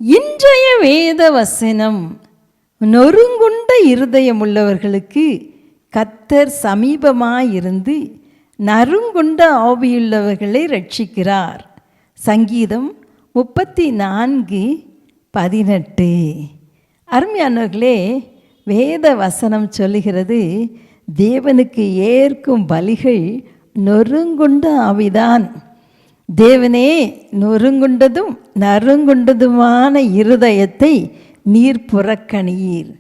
இன்றைய வேத வசனம், நொறுங்குண்ட இருதயம் உள்ளவர்களுக்கு கர்த்தர் சமீபமாயிருந்து நறுங்குண்ட ஆவியுள்ளவர்களை ரட்சிக்கிறார். சங்கீதம் 34:18. அருமையானவர்களே, வேத வசனம் சொல்லுகிறது, தேவனுக்கு ஏற்கும் பலிகள் நொறுங்குண்ட ஆவிதான். தேவனே, நொறுங்குண்டதும் நறுங்குண்டதுமான இருதயத்தை நீர் புறக்கணீர்.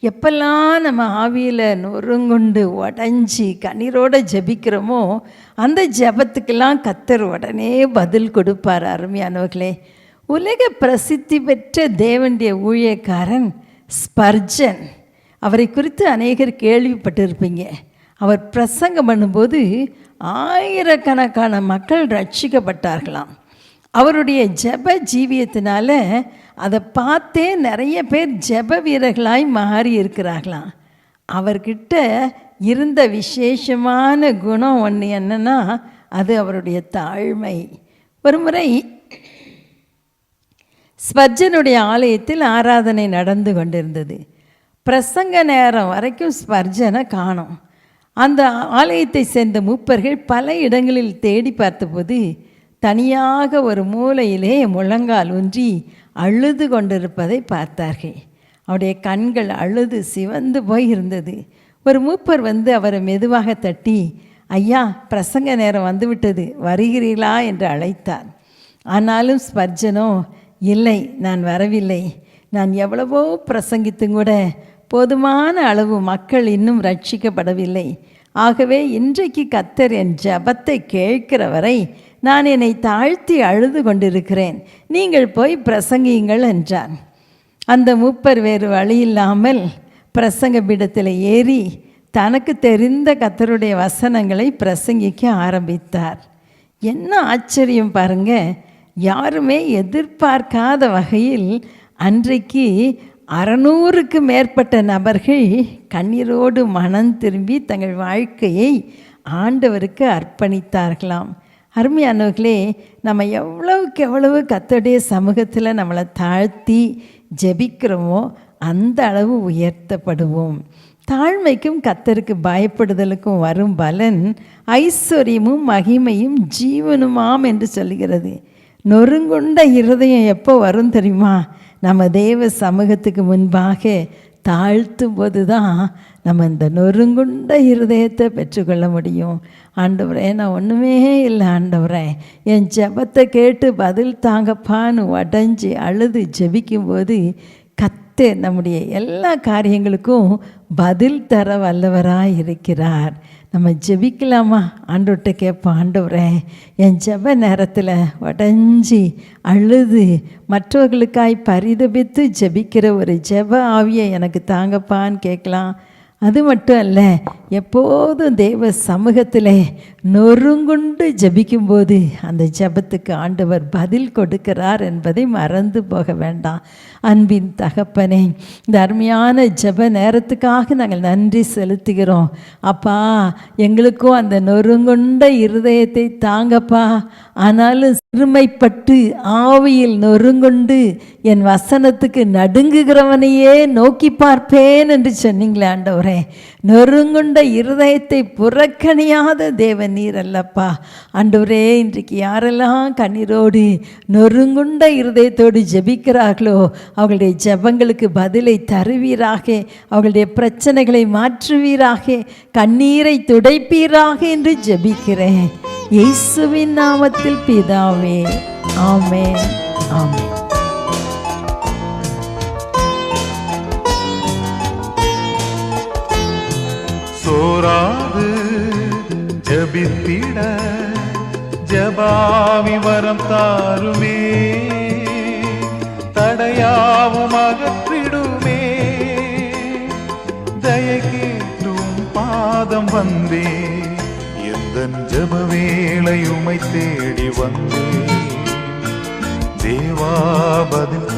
எப்பெல்லாம் நம்ம ஆவியில் நொறுங்குண்டு உடஞ்சி கண்ணீரோடு ஜெபிக்கிறோமோ அந்த ஜெபத்துக்கெல்லாம் கர்த்தர் உடனே பதில் கொடுப்பார். அருமையானவர்களே, உலக பிரசித்தி பெற்ற தேவனுடைய ஊழியக்காரன் ஸ்பர்ஜன், அவரை குறித்து அநேகர் கேள்விப்பட்டிருப்பீங்க. அவர் பிரசங்கம் பண்ணும்போது ஆயிரக்கணக்கான மக்கள் ரட்சிக்கப்பட்டார்களாம். அவருடைய ஜெப ஜீவியத்தினால அதை பார்த்தே நிறைய பேர் ஜெப வீரர்களாய் மாறி இருக்கிறார்களாம். அவர்கிட்ட இருந்த விசேஷமான குணம் ஒன்று என்னன்னா, அது அவருடைய தாழ்மை. ஒரு முறை ஸ்பர்ஜனுடைய ஆலயத்தில் ஆராதனை நடந்து கொண்டிருந்தது. பிரசங்க நேரம் வரைக்கும் ஸ்பர்ஜனை காணோம். அந்த ஆலயத்தை சேர்ந்த மூப்பர்கள் பல இடங்களில் தேடி பார்த்தபோது தனியாக ஒரு மூலையிலே முழங்கால் ஊன்றி அழுது கொண்டிருப்பதை பார்த்தார்கள். அவருடைய கண்கள் அழுது சிவந்து போய் இருந்தது. ஒரு மூப்பர் வந்து அவரை மெதுவாக தட்டி, ஐயா, பிரசங்க நேரம் வந்துவிட்டது, வருகிறீர்களா என்று அழைத்தார். ஆனாலும் ஸ்பர்ஜனோ, இல்லை, நான் வரவில்லை. நான் எவ்வளவோ பிரசங்கித்தும் கூட போதுமான அளவு மக்கள் இன்னும் ரட்சிக்கப்படவில்லை. ஆகவே இன்றைக்கு கர்த்தர் என் ஜெபத்தை கேட்கிற வரை நான் என்னை தாழ்த்தி அழுது கொண்டிருக்கிறேன், நீங்கள் போய் பிரசங்கியுங்கள் என்றார். அந்த மூப்பர் வேறு வழி இல்லாமல் பிரசங்க பீடத்தில் ஏறி தனக்கு தெரிந்த கர்த்தருடைய வசனங்களை பிரசங்கிக்க ஆரம்பித்தார். என்ன ஆச்சரியம் பாருங்க, யாருமே எதிர்பார்க்காத வகையில் அன்றைக்கு 600க்கு மேற்பட்ட நபர்கள் கண்ணீரோடு மனம் திரும்பி தங்கள் வாழ்க்கையை ஆண்டவருக்கு அர்ப்பணித்தார்களாம். அருமையானவர்களே, நம்ம எவ்வளவுக்கு எவ்வளவு கர்த்தருடைய சமூகத்தில் நம்மளை தாழ்த்தி ஜெபிக்கிறோமோ அந்த அளவு உயர்த்தப்படுவோம். தாழ்மைக்கும் கர்த்தருக்கு பயப்படுதலுக்கும் வரும் பலன் ஐஸ்வர்யமும் மகிமையும் ஜீவனுமாம் என்று சொல்லுகிறது. நொறுங்குண்ட இருதயம் எப்போ வரும் தெரியுமா? நம்ம தேவ சமூகத்துக்கு முன்பாக தாழ்த்தும் போது தான் நம்ம இந்த நொறுங்குண்ட இருதயத்தை பெற்றுக்கொள்ள முடியும். ஆண்டவரே, நான் ஒன்றுமே இல்லை ஆண்டவரே, என் ஜெபத்தை கேட்டு பதில் தாங்கப்பான்னு உடஞ்சி அழுது ஜெபிக்கும்போது கர்த்தர் நம்முடைய எல்லா காரியங்களுக்கும் பதில் தர வல்லவராக இருக்கிறார். நம்ம ஜெபிக்கலாமா? ஆண்டவர்கிட்ட கேட்போம், ஆண்டவரே, என் ஜெப நேரத்தில் உடஞ்சி அழுது மற்றவர்களுக்காய் பரிதபித்து ஜெபிக்கிற ஒரு ஜெப ஆவியை எனக்கு தாங்கப்பான்னு கேட்கலாம். அது மட்டும் அல்ல, எப்போதும் தேவ சமூகத்தில் நொறுங்குண்டு ஜெபிக்கும்போது அந்த ஜெபத்துக்கு ஆண்டவர் பதில் கொடுக்கிறார் என்பதை மறந்து போக வேண்டாம். அன்பின் தகப்பனே, இந்த அருமையான ஜெப நேரத்துக்காக நாங்கள் நன்றி செலுத்துகிறோம். அப்பா, எங்களுக்கும் அந்த நொறுங்குண்ட இருதயத்தை தாங்கப்பா. ஆனாலும் சிறுமைப்பட்டு ஆவியில் நொறுங்குண்டு என் வசனத்துக்கு நடுங்குகிறவனையே நோக்கி பார்ப்பேன் என்று சொன்னீங்களே ஆண்டவரே. நொறுங்குண்ட இருதயத்தை புறக்கணியாத தேவன் நீர் அல்லப்பா. ஆண்டவரே, இன்றைக்கு யாரெல்லாம் கண்ணீரோடு நொறுங்குண்ட இருதயத்தோடு ஜெபிக்கிறார்களோ அவர்களுடைய ஜெபங்களுக்கு பதிலை தருவீராக, அவர்களுடைய பிரச்சனைகளை மாற்றுவீராக, கண்ணீரை துடைப்பீராக என்று ஜெபிக்கிறேன் இயேசுவின் நாமத்தில் பிதாவே, ஆமென், ஆமென். சோராது ஜபித்திட ஜபாவி வரம் தாருமே, தடையாவும் அகற்றிடுமே. தயை கேட்டும் பாதம் வந்தே, எந்தன் ஜப வேளையுமை தேடி வந்தே. தேவா பதில்